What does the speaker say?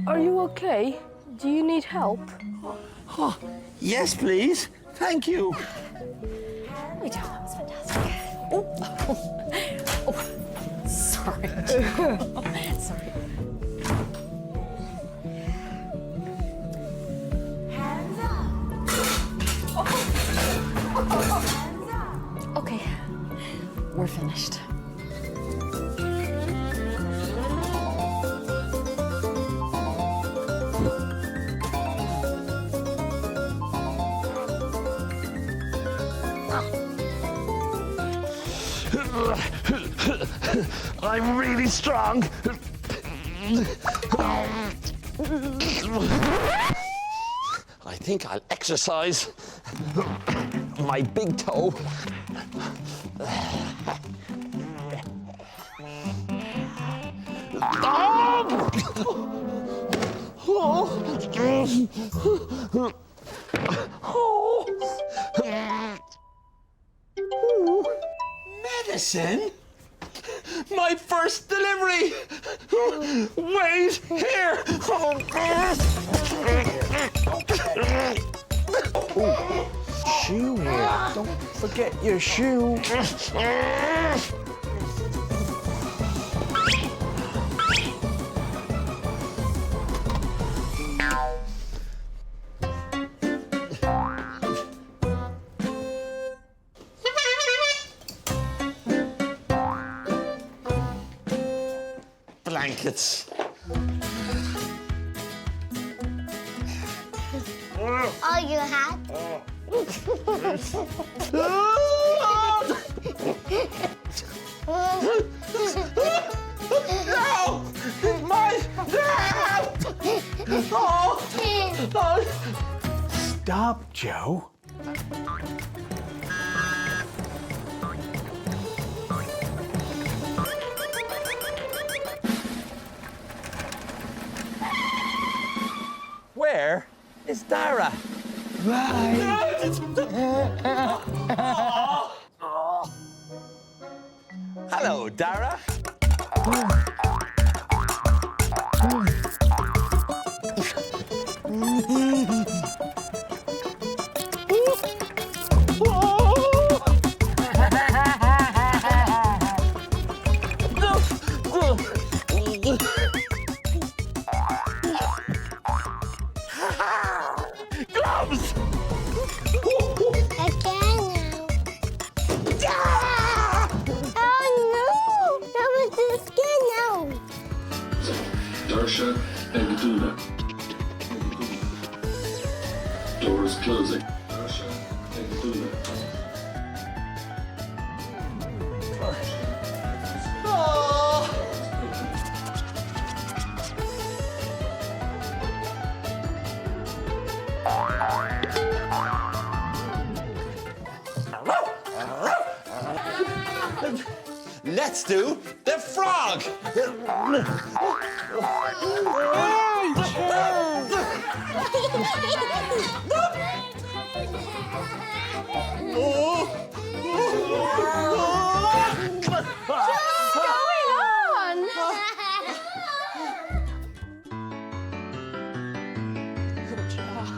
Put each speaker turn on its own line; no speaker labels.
Are you okay? Do you need help?
Oh, yes, please. Thank you.
We don't. That was fantastic. Oh, sorry. Sorry. Hands up. Hands up. Okay, we're finished.
I'm really strong. I think I'll exercise my big toe. Medicine? My first delivery! Wait, here!
Shoe here. Don't forget your shoe.
Blankets.
Oh, you had?
No! My... Oh!
Stop, Joe.
Where is Dara? Hello, Dara. Gloves!
Again now. Oh no! That was the skin now.
Darsha and Duna. Doors closing. Darsha and Duna.
Let's do the frog!
Good job.